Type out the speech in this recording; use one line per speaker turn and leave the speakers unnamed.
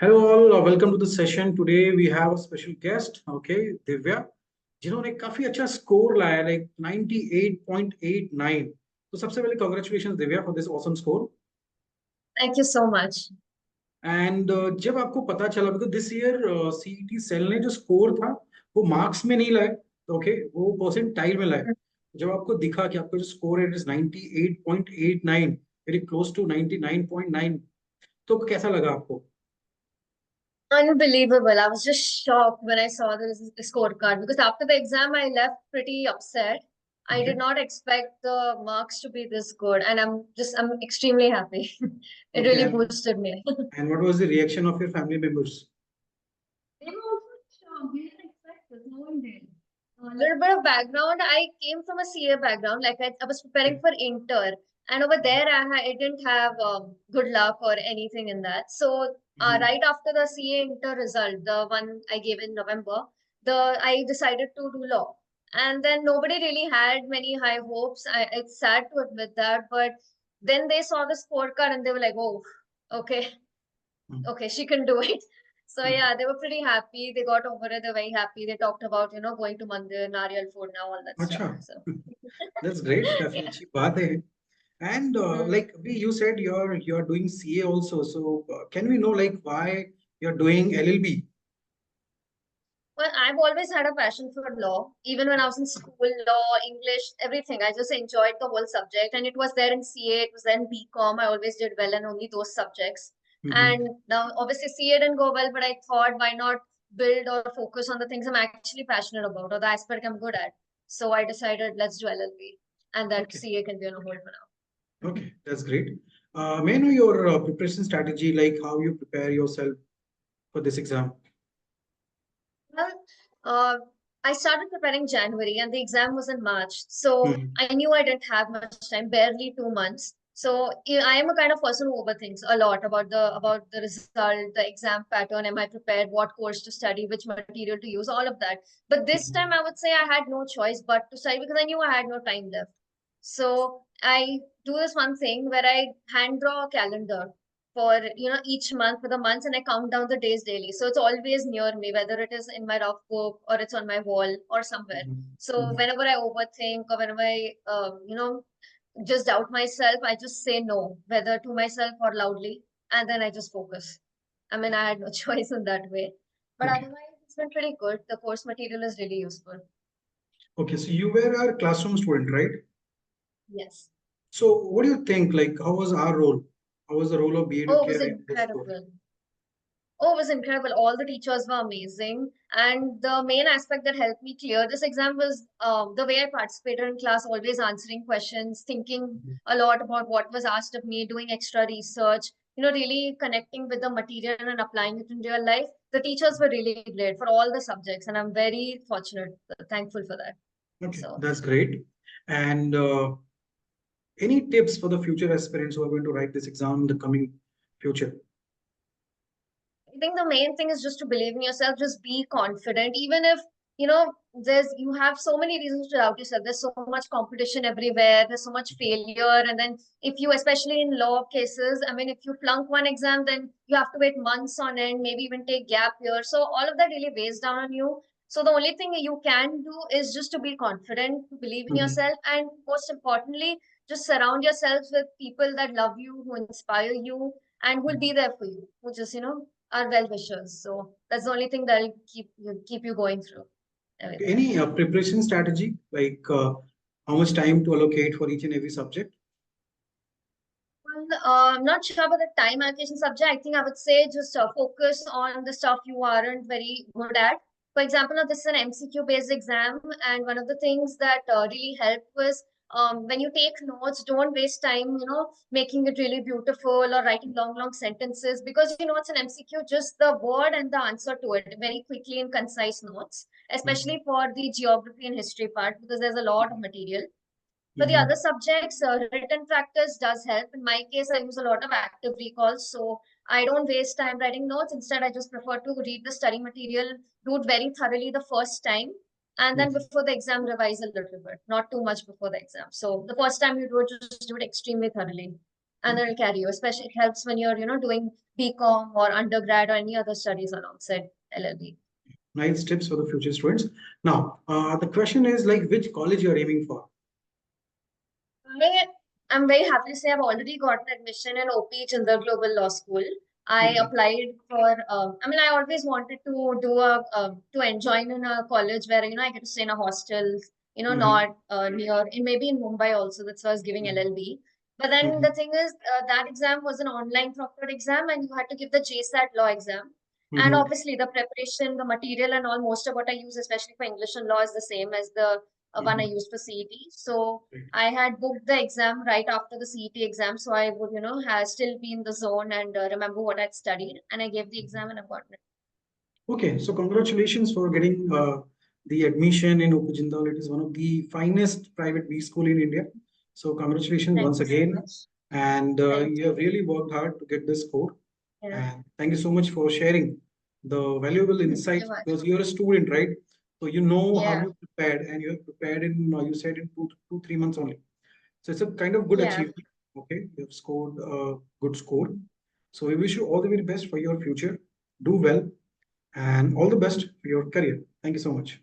Hello all, welcome to the session. Today we have a special guest, okay, Divya, जिन्होंने काफी अच्छा score लाया like 98.89. तो सबसे पहले congratulations Divya for this awesome score.
Thank you so much.
And जब आपको पता चला because this year CET cell ने जो स्कोर था वो मार्क्स में नहीं लाए, ओके, वो परसेंटाइल में लाए. जब आपको दिखा कि आपका जो स्कोर है it is 98.89, very close to 99.9, तो कैसा लगा आपको?
Unbelievable. I was just shocked when I saw the scorecard because after the exam, I left pretty upset. I
Okay.
did not expect the marks to be this good, and I'm extremely happy. It
Okay.
really boosted me.
And what was the reaction of your family members?
They were also shocked. They didn't expect this. No one did. A little bit of background. I came from a CA background. Like I was preparing for inter, and over there I didn't have good luck or anything in that. So right after the CA inter result, the one I gave in November, I decided to do law. And then nobody really had many high hopes. It's sad to admit that, but then they saw the scorecard and they were like, "Oh, okay, okay, she can do it." So yeah, they were pretty happy. They got over it. They're very happy. They talked about, going to Mandir, Nariyal food now, all that stuff.
Acha,
So
that's great. काफी
yeah.
अच्छी बात है. And
Mm.
like you said, you're doing CA also. So can we know like why you're doing LLB?
Well, I've always had a passion for law. Even when I was in school, law, English, everything. I just enjoyed the whole subject. And it was there in CA, it was there in BCom. I always did well in only those subjects. And now, obviously, CA didn't go well, but I thought, why not build or focus on the things I'm actually passionate about or the aspect I'm good at? So I decided, let's do LLB. And that
Okay,
CA can be on a hold for now.
okay, that's great. May I know your preparation strategy, like how you prepare yourself for this exam?
Well, I started preparing January and the exam was in March. So
Mhm.
I knew I didn't have much time, barely 2 months. So I am a kind of person who overthinks a lot about the result, the exam pattern. Am I prepared? What course to study? Which material to use? All of that. But this time, I would say I had no choice but to study because I knew I had no time left. So I do this one thing where I hand draw a calendar for each month for the months, and I count down the days daily, so it's always near me, whether it is in my rough book or it's on my wall or somewhere. So
Mhm.
whenever I overthink or whenever I just doubt myself, I just say no, whether to myself or loudly, and then I just focus. I mean, I had no choice in that way, but
Okay,
otherwise it's been pretty good. The course material is really useful.
okay. So you were our classroom student, right?
Yes.
So what do you think? Like, how was our role? How was the role of
Oh, it was
EduCARE in this course?
incredible. Oh, it was incredible. All the teachers were amazing. And the main aspect that helped me clear this exam was the way I participated in class, always answering questions, thinking a lot about what was asked of me, doing extra research, really connecting with the material and applying it in real life. The teachers were really great for all the subjects, and I'm very fortunate, thankful for that.
Okay,
So
that's great. And any tips for the future aspirants who are going to write this exam in the coming future?
I think the main thing is just to believe in yourself, just be confident, even if you have so many reasons to doubt yourself. There's so much competition everywhere, there's so much failure. And then if you, especially in law cases, I mean, if you flunk one exam, then you have to wait months on end, maybe even take gap year. So all of that really weighs down on you. So the only thing you can do is just to be confident, to believe in yourself, and most importantly, just surround yourselves with people that love you, who inspire you, and who will be there for you, who just are well wishers. So that's the only thing that'll keep you going through everything.
Any preparation strategy, like how much time to allocate for each and every subject?
Well, I'm not sure about the time allocation subject. I think I would say just focus on the stuff you aren't very good at. For example, now this is an MCQ based exam, and one of the things that really helped was when you take notes, don't waste time, making it really beautiful or writing long sentences, because it's an MCQ, just the word and the answer to it very quickly in concise notes, especially for the geography and history part, because there's a lot of material. For the other subjects, written practice does help. In my case, I use a lot of active recalls, so I don't waste time writing notes. Instead, I just prefer to read the study material, do it very thoroughly the first time, and then before the exam, revise a little bit, not too much before the exam. So the first time you do it, just do it extremely thoroughly. and it'll carry you. Especially it helps when you're, doing BCom or undergrad or any other studies alongside LLB.
Nice tips for the future students. Now, the question is like, which college you're aiming for?
I'm very happy to say I've already gotten admission in OP Jindal Global Law School. I applied for, I always wanted to do to join in a college where, I get to stay in a hostel, not near, maybe in Mumbai also. That's why I was giving LLB. But then the thing is, that exam was an online proctored exam and you had to give the JSAT law exam. And obviously the preparation, the material and all, most of what I use, especially for English and law, is the same as the one I used for CET. So I had booked the exam right after the CET exam. So I would, still be in the zone and remember what I'd studied. And I gave the exam and I've gotten it.
Okay, so congratulations for getting the admission in OP Jindal. It is one of the finest private B school in India. So congratulations once again. And you have really worked hard to get this score. And thank you so much for sharing the valuable insights, because you're a student, right? So you know how you prepared, and you have prepared in, you said, in 3 months only. So it's a kind of good achievement. Okay, you have scored a good score. So we wish you all the very best for your future. Do well, and all the best for your career. Thank you so much.